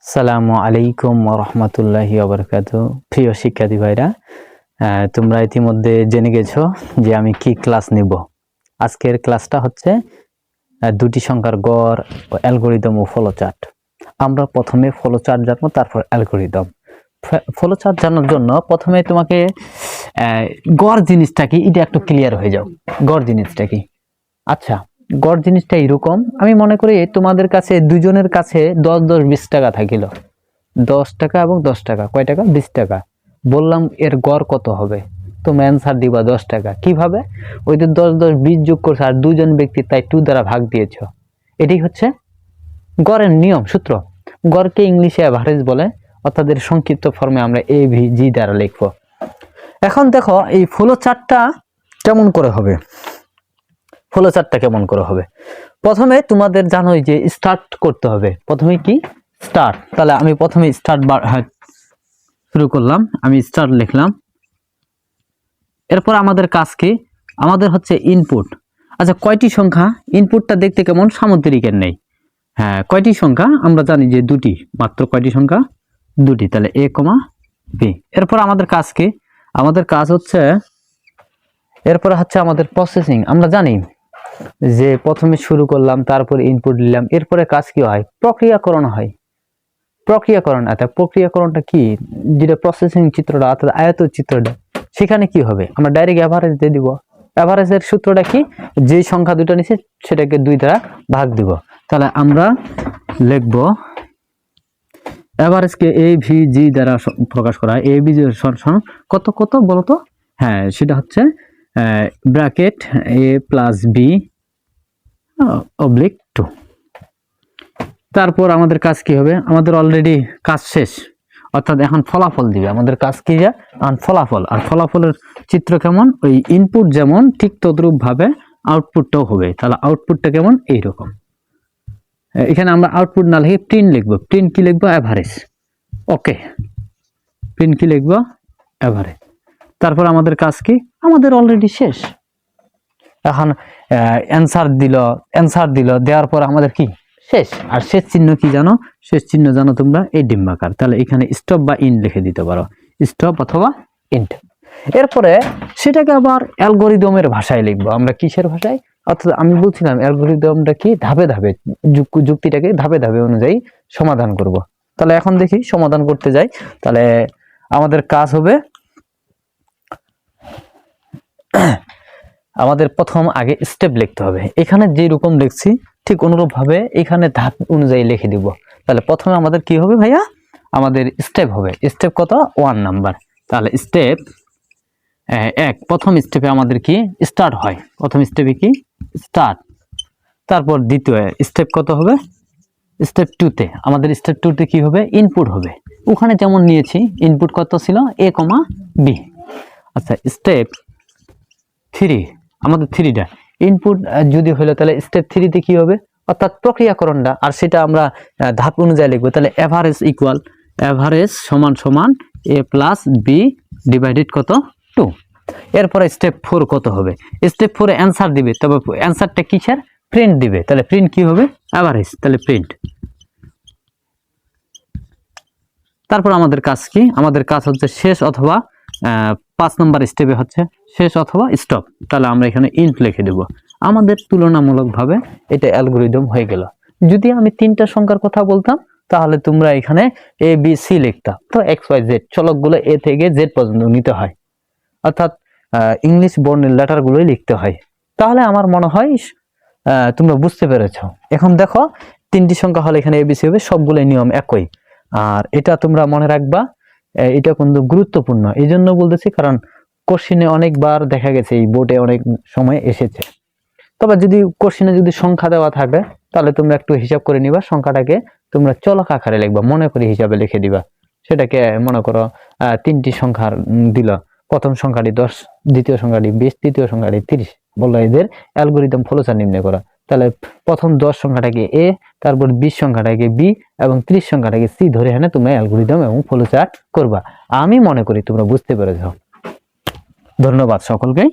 আসসালামু আলাইকুম ওয়া রাহমাতুল্লাহি ওয়া বারাকাতুহু। প্রিয় শিক্ষার্থী ভাইরা, তোমরা ইতিমধ্যে জেনে গেছো যে আমি কি ক্লাস নিব। আজকের ক্লাসটা হচ্ছে দুটি সংখ্যার গড়, অ্যালগরিদম ও ফলোচার্ট। আমরা প্রথমে ফলোচার্ট জানবো, তারপর অ্যালগরিদম। ফলোচার্ট জানার জন্য প্রথমে তোমাকে গড় জিনিসটা কি এটা একটু ক্লিয়ার হয়ে যাও। গড় জিনিসটা কি? আচ্ছা, গড় জিনিসটা এরকম, আমি মনে করি তোমাদের কাছে দুজনের কাছে 10-20 টাকা থাকিল, 10 টাকা এবং 10 টাকা, কয় টাকা? 20 টাকা। বললাম এর গড় কত হবে, তুমি অ্যান্সার দিবা 10 টাকা। কিভাবে? ওই যে 10-10-20 যোগ করছো আর দুজন ব্যক্তি তাই 2 দ্বারা ভাগ দিয়েছো। এটাই হচ্ছে গড়ের নিয়ম, সূত্র। গড়কে ইংলিশে অ্যাভারেজ বলে, অর্থাৎ এর সংক্ষিপ্ত ফর্মে আমরা AVG দ্বারা লিখবো। এখন দেখো এই ফ্লোচার্টটা কেমন করে হবে। ফ্লোচার্টটা কেমন করে হবে, প্রথমে তোমাদের জানোই যে স্টার্ট করতে হবে। প্রথমে কি? স্টার্ট। তাহলে আমি প্রথমে স্টার্ট শুরু করলাম, আমি স্টার্ট লিখলাম। এরপর আমাদের কাজ কি? আমাদের হচ্ছে ইনপুট। আচ্ছা, কয়টি সংখ্যা? ইনপুটটা দেখতে কেমন? সামুদ্রিকের নেই। হ্যাঁ, কয়টি সংখ্যা? আমরা জানি যে দুটি, মাত্র কয়টি সংখ্যা? দুটি। তাহলে A, B। এরপর আমাদের কাজ কি? আমাদের কাজ হচ্ছে, এরপরে হচ্ছে আমাদের প্রসেসিং। আমরা জানি যে প্রথমে শুরু করলাম, তারপর ইনপুট দিলাম, এরপরে কাজ কি হয়? প্রক্রিয়াকরণ হয়। প্রক্রিয়াকরণ। অর্থাৎ প্রক্রিয়াকরণটা কি? যেটা প্রসেসিং চিত্রটা, অর্থাৎ আয়ত চিত্রটা, সেখানে কি হবে? আমরা ডাইরেক্ট অ্যাভারেজ দিয়ে দিব। অ্যাভারেজের সূত্রটা কি? যে সংখ্যা দুটো নিচে সেটাকে 2 দ্বারা ভাগ দিব। তাহলে আমরা লিখব অ্যাভারেজকে AVG দ্বারা প্রকাশ করা হয়। AVG কত কত বলতো? হ্যাঁ, সেটা হচ্ছে ব্র্যাকেট A + B /2। তারপর আমাদের কাজ কি হবে? আমাদের অলরেডি কাজ শেষ, অর্থাৎ এখন ফলাফল দিবে। আমাদের কাজ কি? এখন ফলাফল। আর ফলাফলের চিত্র কেমন? ওই ইনপুট যেমন ঠিক তদ্রূপ ভাবে আউটপুটটাও হবে। তাহলে আউটপুটটা কেমন? এইরকম। এখানে আমরা আউটপুট না লিখে প্রিন্ট লিখবো। প্রিন্ট কি লিখবো? অ্যাভারেজ। ওকে, প্রিন্ট কি লিখবো? অ্যাভারেজ। তারপর আমাদের কাজ কি? আমাদের অলরেডি শেষ। এখন অ্যান্সার দিল, দেওয়ার পর আমাদের কি? শেষ। আর শেষ চিহ্ন কি জানো? শেষ চিহ্ন জানো তোমরা? এই ডিম্বাকার। তাহলে এখানে স্টপ বা ইন্ড লিখে দিতে পারো, স্টপ অথবা ইন্ড। এরপরে সেটাকে আবার অ্যালগরিদমের ভাষায় লিখবো। আমরা কিসের ভাষায়? অর্থাৎ আমি বলছিলাম অ্যালগরিদমটা কি? ধাপে ধাপে, যুক্তিটাকে ধাপে ধাপে অনুযায়ী সমাধান করব। তাহলে এখন দেখি সমাধান করতে যাই। তাহলে আমাদের কাজ হবে, আমাদের প্রথম আগে স্টেপ লিখতে হবে। এখানে যে রকম লিখছি ঠিক অনুরূপ ভাবে এখানে ধাপ অনুযায়ী লিখে দিব। তাহলে প্রথমে আমাদের কি হবে ভাইয়া? আমাদের স্টেপ হবে। স্টেপ কত? 1 নাম্বার। তাহলে স্টেপ 1, প্রথম স্টেপে আমাদের কি? স্টার্ট হয়। প্রথম স্টেপে কি? স্টার্ট। তারপর দ্বিতীয় স্টেপ কত হবে? স্টেপ 2 তে আমাদের স্টেপ 2 তে কি হবে? ইনপুট হবে। ওখানে যেমন নিয়েছি, ইনপুট কত ছিল? A, B। আচ্ছা, স্টেপ 3, আমাদের 3টা ইনপুট যদি হলো, তাহলে স্টেপ 3 তে কি হবে? অর্থাৎ প্রক্রিয়াকরণটা, আর সেটা আমরা ধাপ অনুযায়ী লিখবো। তাহলে অ্যাভারেজ সমান A + B ডিভাইডেড কত? 2। এরপরে স্টেপ 4 কত হবে? স্টেপ 4 এ অ্যান্সার দিবে, তবে অ্যান্সারটা কিসের? প্রিন্ট দিবে। তাহলে প্রিন্ট কি হবে? অ্যাভারেজ। তাহলে প্রিন্ট। তারপর আমাদের কাজ কি? আমাদের কাজ হচ্ছে শেষ অথবা 5 নম্বর স্টেপে হচ্ছে শেষ অথবা স্টপ। তাহলে আমরা এখানে ইন্ট লিখে দেব। আমাদের তুলনামূলকভাবে এটা অ্যালগরিদম হয়ে গেল। যদি আমি 3টা সংখ্যার কথা বলতাম, তাহলে তোমরা এখানে ABC লিখতা। তো XYZ চলকগুলো A থেকে Z পর্যন্ত নিতে হয়, অর্থাৎ ইংলিশ বর্ণের লেটারগুলোই লিখতে হয়। তাহলে আমার মনে হয় তোমরা বুঝতে পেরেছো। এখন দেখো 3টি সংখ্যা হলে এখানে ABC হবে, সবগুলো নিয়ম একই। আর এটা তোমরা মনে রাখবা, এটা কিন্তু গুরুত্বপূর্ণ। এই জন্য বলতেছি, কারণ কোশ্চিনে অনেকবার দেখা গেছে, এই বোর্ডে অনেক সময় এসেছে। তবে যদি কোশ্চিনে যদি সংখ্যা দেওয়া থাকে, তাহলে তোমরা একটু হিসাব করে নিবা। সংখ্যাটাকে তোমরা চলক আকারে লিখবা, মনে করে হিসাবে লিখে দিবা। সেটাকে মনে করো 3টি সংখ্যার দিল, প্রথম সংখ্যাটি 10, দ্বিতীয় সংখ্যাটি 20, তৃতীয় সংখ্যাটি 30। বললো এদের অ্যালগরিদম ফলোচার্ট নির্ণয় করা। তাহলে প্রথম 10 সংখ্যাটাকে A, তারপর 20 সংখ্যাটাকে B এবং 30 সংখ্যাটাকে C ধরে এনে তোমরা অ্যালগরিদম এবং ফলোচার্ট করবা। আমি মনে করি তোমরা বুঝতে পেরেছো। ধন্যবাদ সকলকে।